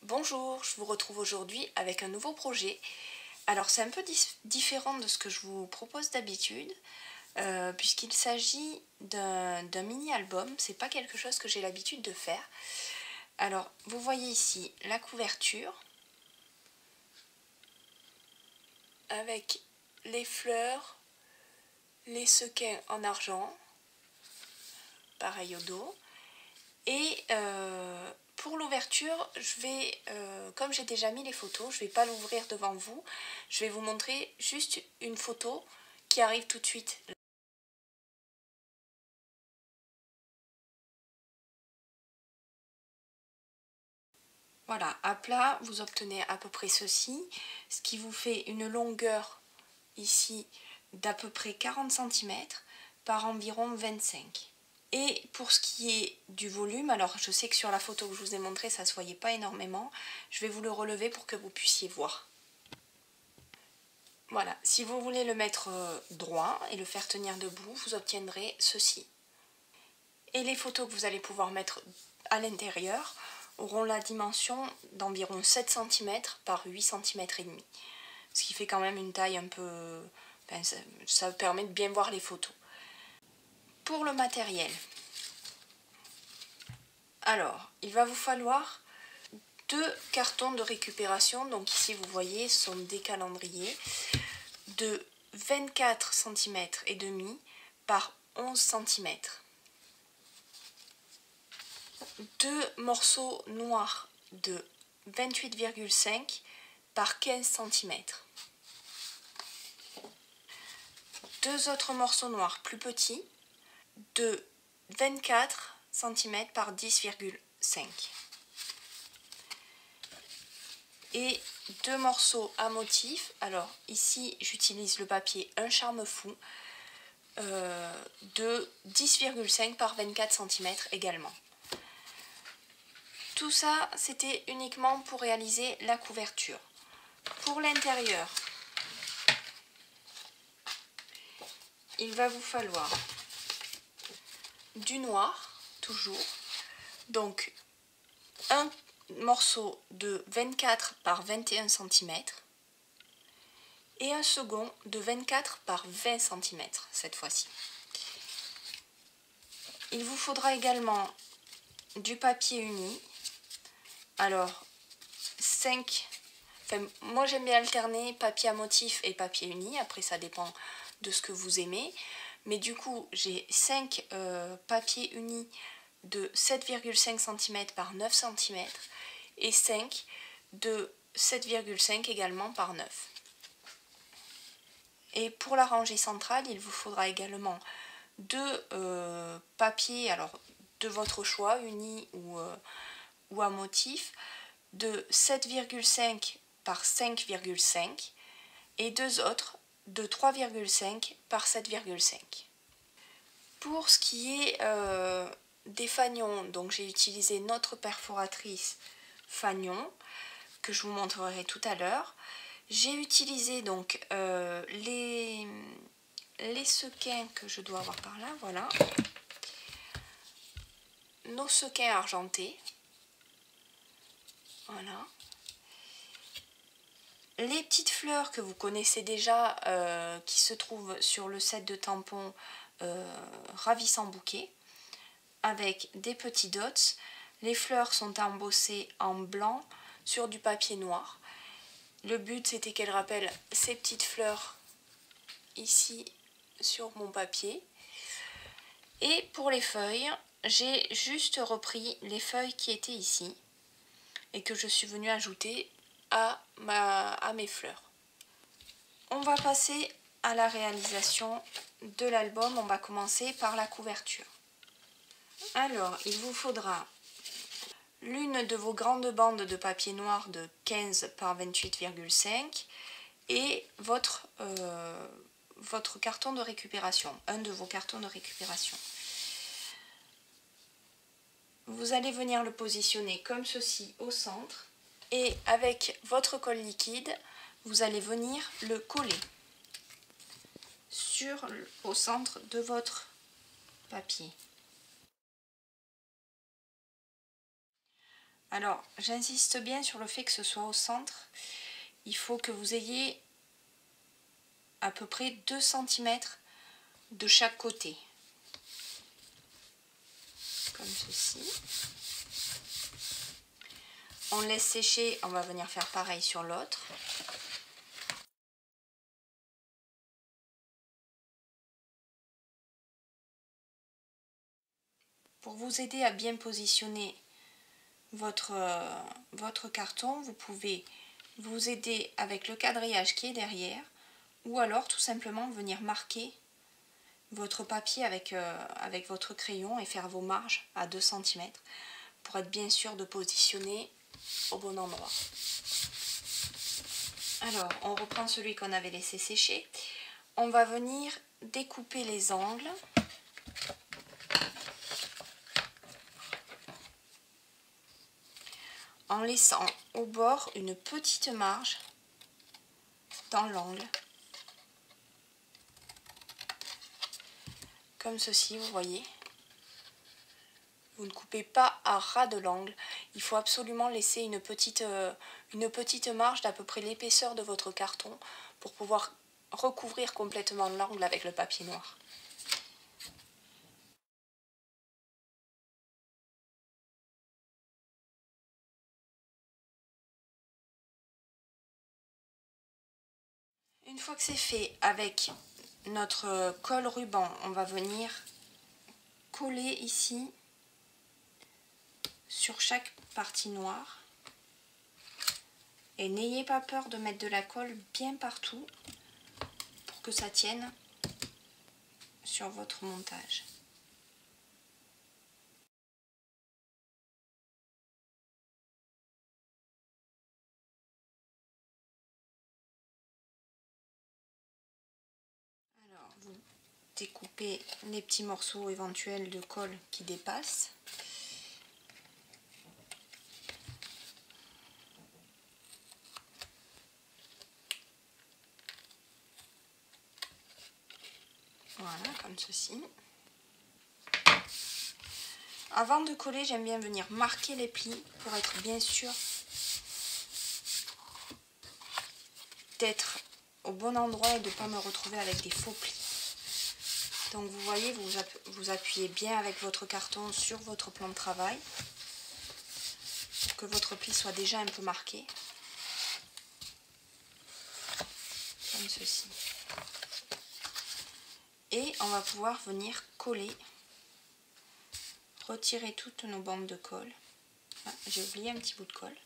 Bonjour, je vous retrouve aujourd'hui avec un nouveau projet. Alors c'est un peu différent de ce que je vous propose d'habitude, puisqu'il s'agit d'un mini-album, c'est pas quelque chose que j'ai l'habitude de faire. Alors vous voyez ici la couverture, avec les fleurs, les sequins en argent, pareil au dos, et pour l'ouverture, je vais, comme j'ai déjà mis les photos, je ne vais pas l'ouvrir devant vous. Je vais vous montrer juste une photo qui arrive tout de suite. Voilà, à plat, vous obtenez à peu près ceci, ce qui vous fait une longueur ici d'à peu près 40 cm par environ 25. Et pour ce qui est du volume, alors je sais que sur la photo que je vous ai montrée, ça ne se voyait pas énormément. Je vais vous le relever pour que vous puissiez voir. Voilà, si vous voulez le mettre droit et le faire tenir debout, vous obtiendrez ceci. Et les photos que vous allez pouvoir mettre à l'intérieur auront la dimension d'environ 7 cm par 8 cm et demi. Ce qui fait quand même une taille un peu... Enfin, ça permet de bien voir les photos. Pour le matériel, alors, il va vous falloir 2 cartons de récupération. Donc ici, vous voyez, ce sont des calendriers de 24 cm et demi par 11 cm. 2 morceaux noirs de 28,5 par 15 cm. 2 autres morceaux noirs plus petits de 24 cm par 10,5. Et 2 morceaux à motif. Alors ici j'utilise le papier Un Charme Fou de 10,5 par 24 cm également. Tout ça c'était uniquement pour réaliser la couverture. Pour l'intérieur, il va vous falloir du noir, toujours, donc un morceau de 24 par 21 cm et un second de 24 par 20 cm cette fois-ci. Il vous faudra également du papier uni, alors 5, enfin moi j'aime bien alterner papier à motif et papier uni, après ça dépend de ce que vous aimez, mais du coup j'ai 5 papiers unis de 7,5 cm par 9 cm et 5 de 7,5 également par 9. Et pour la rangée centrale, il vous faudra également 2 papiers, alors de votre choix, unis ou à motif, de 7,5 par 5,5 et 2 autres de 3,5 par 7,5. Pour ce qui est des fanions, donc j'ai utilisé notre perforatrice fanion que je vous montrerai tout à l'heure. J'ai utilisé donc les sequins que je dois avoir par là, voilà. Nos sequins argentés. Voilà. Les petites fleurs que vous connaissez déjà qui se trouvent sur le set de tampons Ravissant Bouquet avec des petits dots. Les fleurs sont embossées en blanc sur du papier noir. Le but c'était qu'elles rappellent ces petites fleurs ici sur mon papier. Et pour les feuilles, j'ai juste repris les feuilles qui étaient ici et que je suis venue ajouter à mes fleurs. On va passer à la réalisation de l'album. On va commencer par la couverture. Alors, il vous faudra l'une de vos grandes bandes de papier noir de 15 par 28,5 et votre carton de récupération, un de vos cartons de récupération. Vous allez venir le positionner comme ceci au centre et avec votre colle liquide, vous allez venir le coller au centre de votre papier. Alors, j'insiste bien sur le fait que ce soit au centre. Il faut que vous ayez à peu près 2 cm de chaque côté. Comme ceci. On laisse sécher, on va venir faire pareil sur l'autre. Pour vous aider à bien positionner votre carton, vous pouvez vous aider avec le quadrillage qui est derrière ou alors tout simplement venir marquer votre papier avec votre crayon et faire vos marges à 2 cm pour être bien sûr de positionner au bon endroit. Alors, on reprend celui qu'on avait laissé sécher. On va venir découper les angles. En laissant au bord une petite marge dans l'angle. Comme ceci, vous voyez. Vous ne coupez pas à ras de l'angle. Il faut absolument laisser une petite marge d'à peu près l'épaisseur de votre carton pour pouvoir recouvrir complètement l'angle avec le papier noir. Une fois que c'est fait, avec notre colle ruban, on va venir coller ici sur chaque partie noire. Et n'ayez pas peur de mettre de la colle bien partout pour que ça tienne sur votre montage. Alors, vous découpez les petits morceaux éventuels de colle qui dépassent. Voilà, comme ceci. Avant de coller, j'aime bien venir marquer les plis pour être bien sûr d'être au bon endroit et de ne pas me retrouver avec des faux plis. Donc vous voyez, vous appuyez bien avec votre carton sur votre plan de travail pour que votre pli soit déjà un peu marqué. Comme ceci. Et on va pouvoir venir coller, retirer toutes nos bandes de colle. Ah, j'ai oublié un petit bout de colle.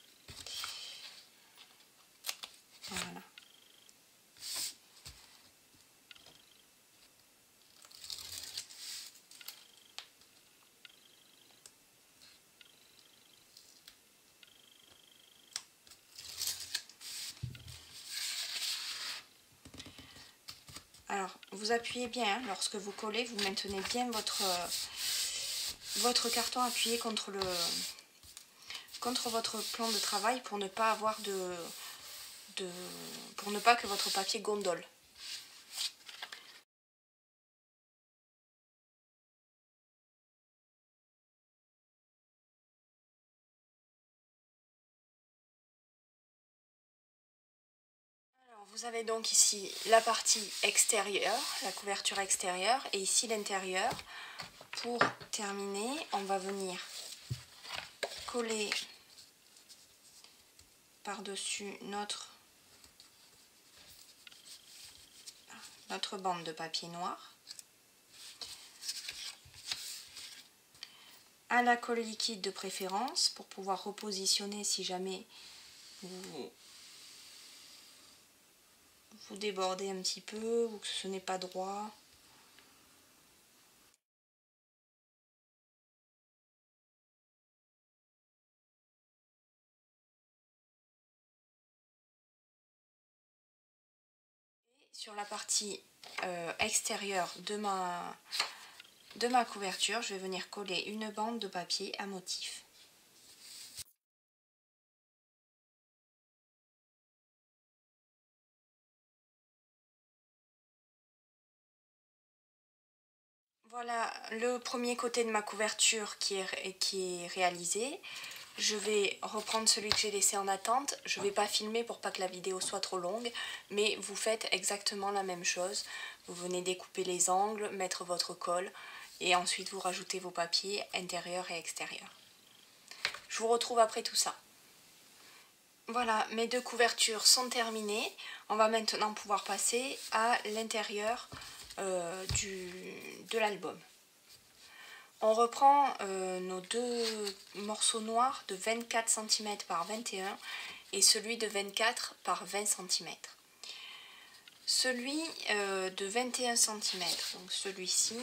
Voilà. Alors, vous appuyez bien, hein, lorsque vous collez, vous maintenez bien votre carton appuyé contre votre plan de travail pour ne pas avoir pour ne pas que votre papier gondole. Alors, vous avez donc ici la partie extérieure, la couverture extérieure, et ici l'intérieur. Pour terminer, on va venir coller par-dessus notre bande de papier noir. À la colle liquide de préférence pour pouvoir repositionner si jamais vous débordez un petit peu ou que ce n'est pas droit. Et sur la partie extérieure de ma couverture, je vais venir coller une bande de papier à motif. Voilà le premier côté de ma couverture qui est réalisé. je vais reprendre celui que j'ai laissé en attente. Je ne vais pas filmer pour pas que la vidéo soit trop longue, mais vous faites exactement la même chose. Vous venez découper les angles, mettre votre colle et ensuite vous rajoutez vos papiers intérieurs et extérieurs. Je vous retrouve après tout ça. Voilà, mes deux couvertures sont terminées. On va maintenant pouvoir passer à l'intérieur de l'album. On reprend nos deux morceaux noirs de 24 cm par 21 et celui de 24 par 20 cm. Celui de 21 cm, donc celui-ci,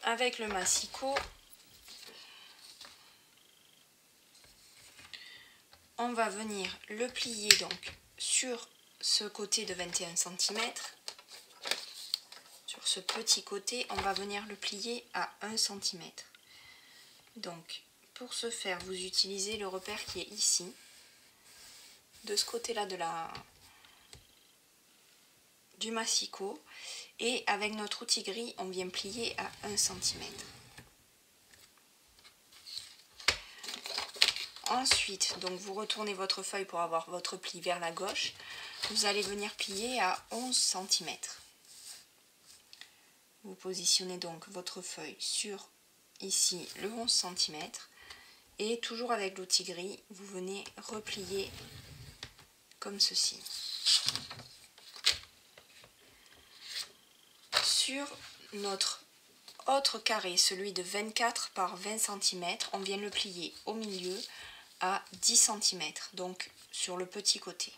avec le massicot, on va venir le plier donc sur ce côté de 21 cm. Sur ce petit côté, on va venir le plier à 1 cm. Donc, pour ce faire, vous utilisez le repère qui est ici, de ce côté-là du massicot, et avec notre outil gris, on vient plier à 1 cm. Ensuite, donc vous retournez votre feuille pour avoir votre pli vers la gauche. Vous allez venir plier à 11 cm. Vous positionnez donc votre feuille sur ici le 11 cm et toujours avec l'outil gris, vous venez replier comme ceci. Sur notre autre carré, celui de 24 par 20 cm, on vient le plier au milieu à 10 cm, donc sur le petit côté.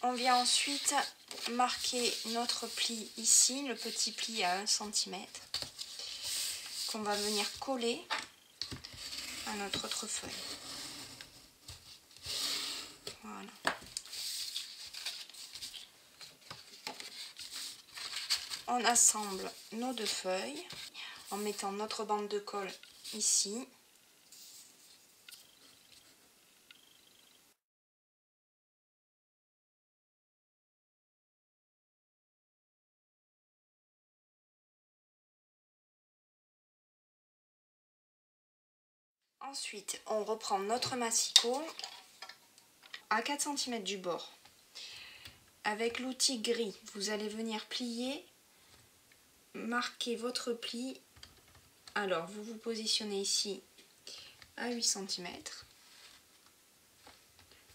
On vient ensuite marquer notre pli ici, le petit pli à 1 cm, qu'on va venir coller à notre autre feuille. Voilà. On assemble nos deux feuilles en mettant notre bande de colle ici. Ensuite, on reprend notre massicot à 4 cm du bord. Avec l'outil gris, vous allez venir plier, marquer votre pli. Alors, vous vous positionnez ici à 8 cm.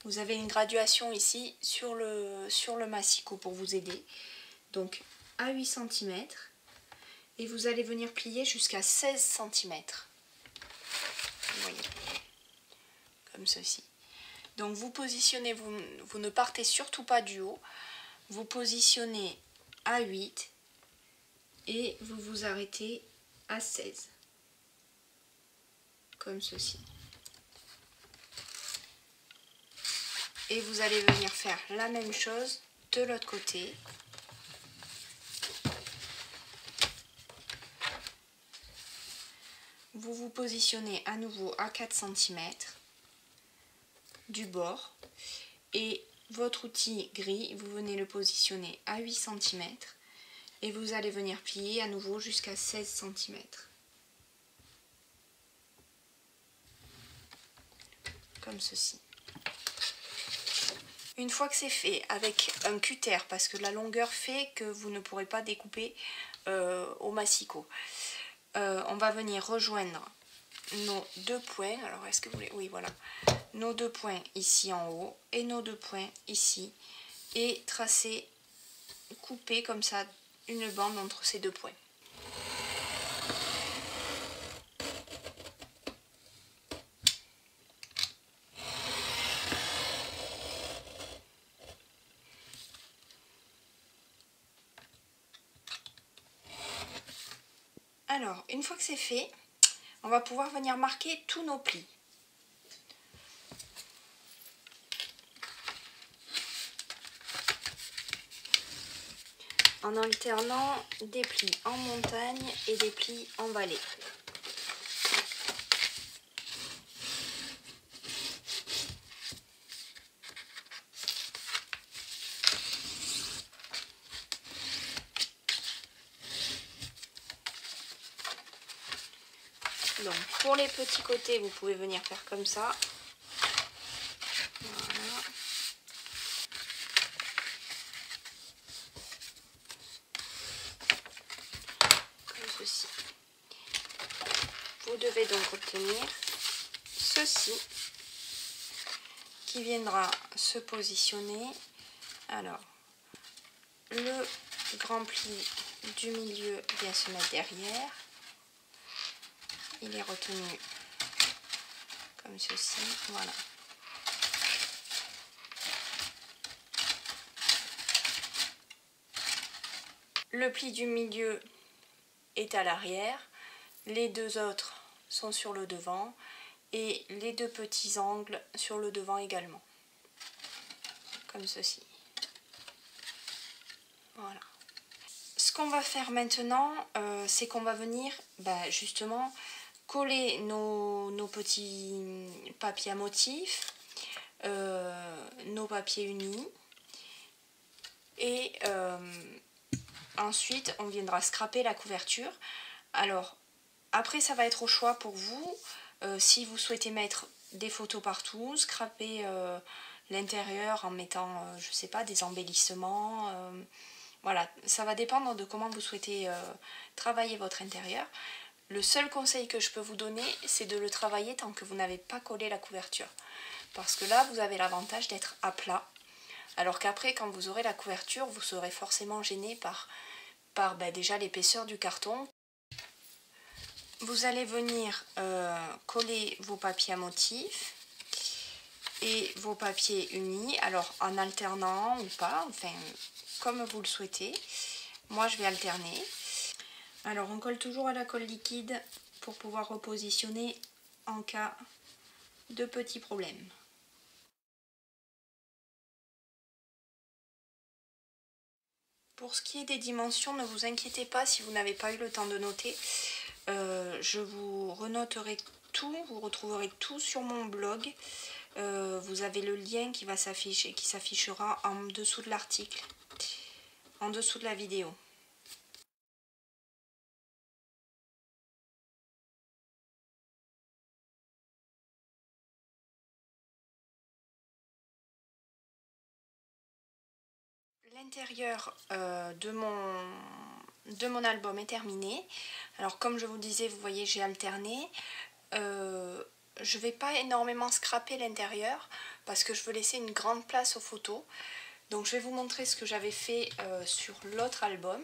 Vous avez une graduation ici sur le massicot pour vous aider. Donc, à 8 cm. Et vous allez venir plier jusqu'à 16 cm. Vous voyez, comme ceci. Donc vous positionnez, vous ne partez surtout pas du haut, vous positionnez à 8 et vous vous arrêtez à 16, comme ceci. Et vous allez venir faire la même chose de l'autre côté. Vous vous positionnez à nouveau à 4 cm du bord et votre outil gris, vous venez le positionner à 8 cm et vous allez venir plier à nouveau jusqu'à 16 cm. Comme ceci. Une fois que c'est fait avec un cutter, parce que la longueur fait que vous ne pourrez pas découper au massicot, on va venir rejoindre nos deux points. Alors est-ce que vous voulez... Oui, voilà. Nos deux points ici en haut et nos deux points ici. Et tracer, couper comme ça une bande entre ces deux points. Alors, une fois que c'est fait, on va pouvoir venir marquer tous nos plis. En alternant des plis en montagne et des plis en vallée. Donc pour les petits côtés, vous pouvez venir faire comme ça. Voilà. Comme ceci. Vous devez donc obtenir ceci qui viendra se positionner. Alors, le grand pli du milieu vient se mettre derrière. Il est retenu comme ceci. Voilà. Le pli du milieu est à l'arrière. Les deux autres sont sur le devant. Et les deux petits angles sur le devant également. Comme ceci. Voilà. Ce qu'on va faire maintenant, c'est qu'on va venir justement coller nos petits papiers à motifs, nos papiers unis. Et ensuite, on viendra scraper la couverture. Alors, après, ça va être au choix pour vous. Si vous souhaitez mettre des photos partout, scraper l'intérieur en mettant, je sais pas, des embellissements. Voilà, ça va dépendre de comment vous souhaitez travailler votre intérieur. Le seul conseil que je peux vous donner, c'est de le travailler tant que vous n'avez pas collé la couverture. Parce que là, vous avez l'avantage d'être à plat. Alors qu'après, quand vous aurez la couverture, vous serez forcément gêné par déjà l'épaisseur du carton. Vous allez venir coller vos papiers à motifs et vos papiers unis, alors en alternant ou pas, enfin comme vous le souhaitez. Moi je vais alterner. Alors on colle toujours à la colle liquide pour pouvoir repositionner en cas de petits problèmes. Pour ce qui est des dimensions, ne vous inquiétez pas si vous n'avez pas eu le temps de noter. Je vous renoterai tout, vous retrouverez tout sur mon blog. Vous avez le lien qui va s'afficher, qui s'affichera en dessous de l'article, en dessous de la vidéo. L'intérieur de mon album est terminé. Alors comme je vous disais, vous voyez, j'ai alterné. Je ne vais pas énormément scraper l'intérieur parce que je veux laisser une grande place aux photos. Donc je vais vous montrer ce que j'avais fait sur l'autre album.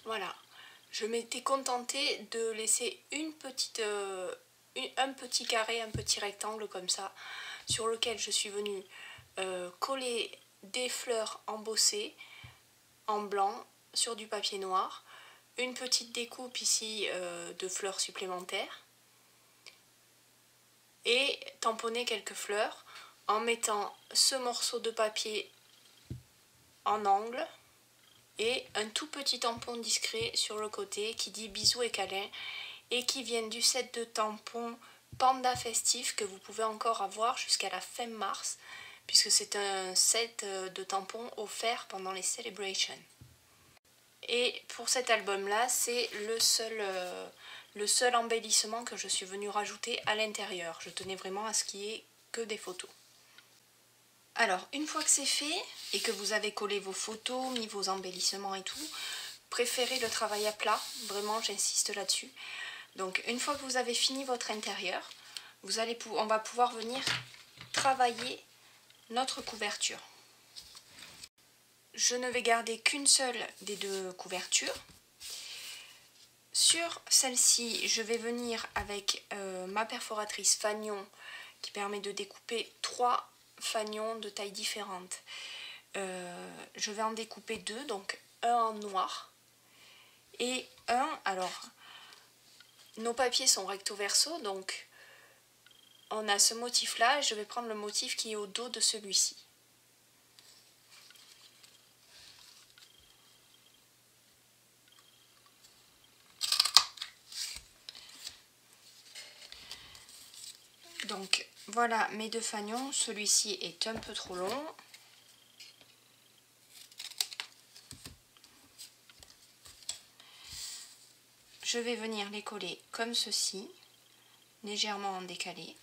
Voilà, je m'étais contentée de laisser un petit carré, un petit rectangle comme ça, sur lequel je suis venue coller des fleurs embossées en blanc sur du papier noir, une petite découpe ici de fleurs supplémentaires et tamponner quelques fleurs en mettant ce morceau de papier en angle et un tout petit tampon discret sur le côté qui dit bisous et câlins et qui vient du set de tampons Panda Festif que vous pouvez encore avoir jusqu'à la fin mars puisque c'est un set de tampons offert pendant les celebrations. Et pour cet album là, c'est le seul embellissement que je suis venue rajouter à l'intérieur. Je tenais vraiment à ce qu'il n'y ait que des photos. Alors, une fois que c'est fait et que vous avez collé vos photos, mis vos embellissements et tout, préférez le travail à plat, vraiment j'insiste là-dessus. Donc une fois que vous avez fini votre intérieur, on va pouvoir venir travailler notre couverture. Je ne vais garder qu'une seule des deux couvertures. Sur celle-ci, je vais venir avec ma perforatrice fanion qui permet de découper 3 fanions de tailles différentes. Je vais en découper 2, donc un en noir et alors nos papiers sont recto verso, donc on a ce motif là et je vais prendre le motif qui est au dos de celui-ci. Donc voilà mes 2 fanions, celui-ci est un peu trop long. je vais venir les coller comme ceci, légèrement en décalé.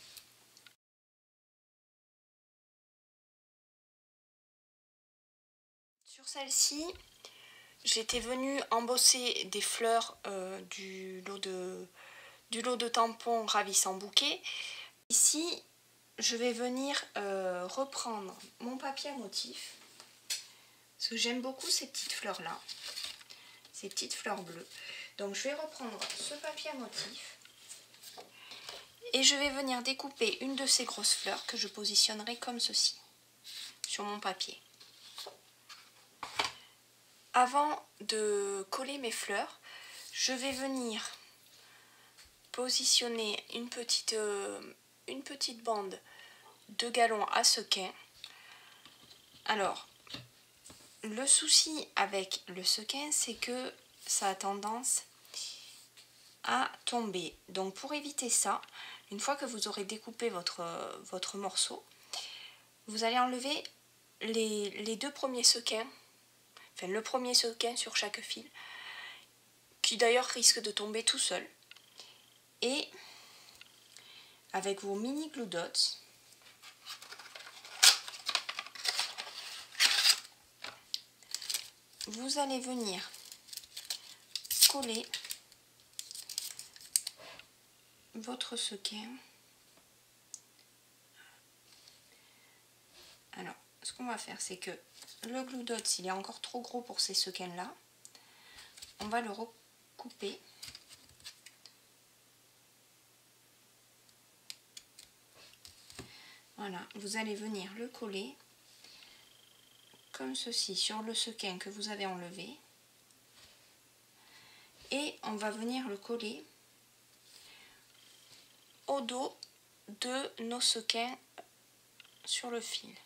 Sur celle-ci, j'étais venue embosser des fleurs du lot de tampons ravissant bouquet. Ici, je vais venir reprendre mon papier à motif, parce que j'aime beaucoup ces petites fleurs-là, ces petites fleurs bleues. Donc je vais reprendre ce papier à motif et je vais venir découper une de ces grosses fleurs que je positionnerai comme ceci sur mon papier. Avant de coller mes fleurs, je vais venir positionner une petite bande de galon à sequin. Alors, le souci avec le sequin, c'est que ça a tendance à tomber. Donc pour éviter ça, une fois que vous aurez découpé votre morceau, vous allez enlever les deux premiers sequins, enfin le premier sequin sur chaque fil, qui d'ailleurs risque de tomber tout seul. Et avec vos mini glue dots, vous allez venir coller votre sequin. Alors, ce qu'on va faire, c'est que le glue dot, s'il est encore trop gros pour ces sequins là, on va le recouper. Voilà, vous allez venir le coller comme ceci sur le sequin que vous avez enlevé. Et on va venir le coller au dos de nos sequins sur le fil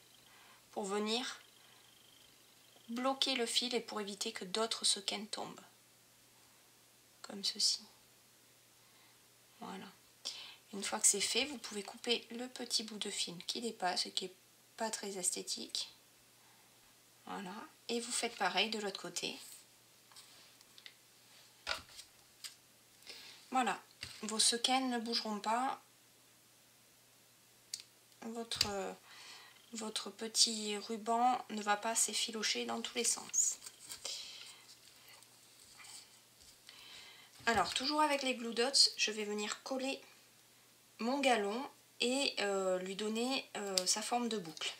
pour venir bloquer le fil et pour éviter que d'autres sequins tombent. Comme ceci. Voilà. Une fois que c'est fait, vous pouvez couper le petit bout de fil qui dépasse et qui n'est pas très esthétique. Voilà. Et vous faites pareil de l'autre côté. Voilà. Vos sequins ne bougeront pas. Votre petit ruban ne va pas s'effilocher dans tous les sens. Alors, toujours avec les glue dots, je vais venir coller mon galon et lui donner sa forme de boucle.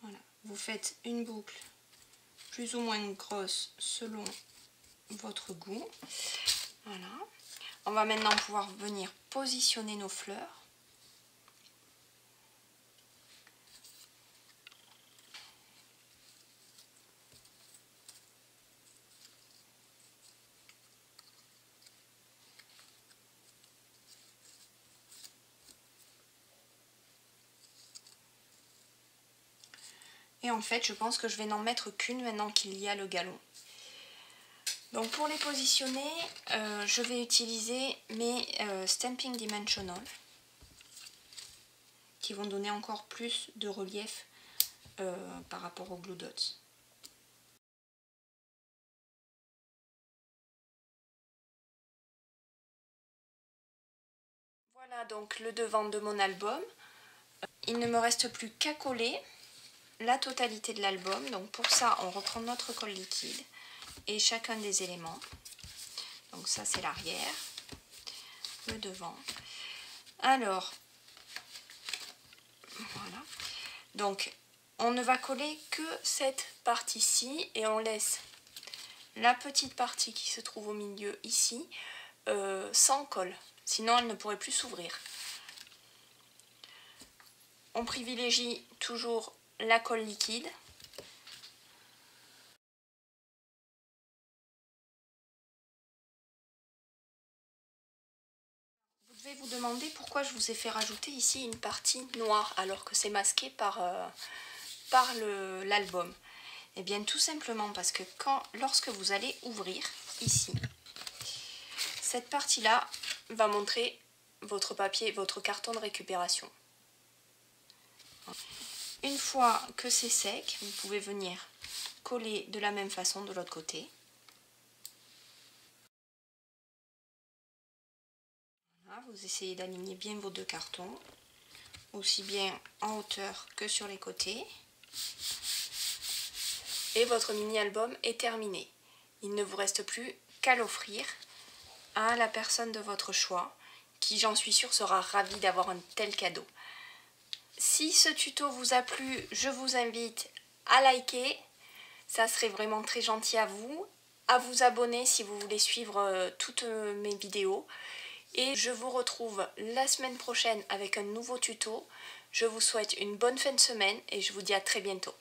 Voilà, vous faites une boucle plus ou moins grosse selon votre goût. Voilà. On va maintenant pouvoir venir positionner nos fleurs. Et en fait, je pense que je vais n'en mettre qu'une maintenant qu'il y a le galon. Donc pour les positionner, je vais utiliser mes Stamping Dimensional qui vont donner encore plus de relief par rapport aux glue dots. Voilà donc le devant de mon album. Il ne me reste plus qu'à coller la totalité de l'album. Donc pour ça, on reprend notre colle liquide et chacun des éléments. Donc ça c'est l'arrière, le devant. Alors, voilà. Donc on ne va coller que cette partie-ci et on laisse la petite partie qui se trouve au milieu ici sans colle. Sinon elle ne pourrait plus s'ouvrir. On privilégie toujours la colle liquide. Vous devez vous demander pourquoi je vous ai fait rajouter ici une partie noire alors que c'est masqué par l'album. Et bien tout simplement parce que lorsque vous allez ouvrir ici Cette partie-là va montrer votre papier, votre carton de récupération. Une fois que c'est sec, vous pouvez venir coller de la même façon de l'autre côté. Voilà, vous essayez d'aligner bien vos deux cartons, aussi bien en hauteur que sur les côtés. Et votre mini-album est terminé. Il ne vous reste plus qu'à l'offrir à la personne de votre choix, qui, j'en suis sûre, sera ravie d'avoir un tel cadeau. Si ce tuto vous a plu, je vous invite à liker, ça serait vraiment très gentil à vous abonner si vous voulez suivre toutes mes vidéos. Et je vous retrouve la semaine prochaine avec un nouveau tuto. Je vous souhaite une bonne fin de semaine et je vous dis à très bientôt.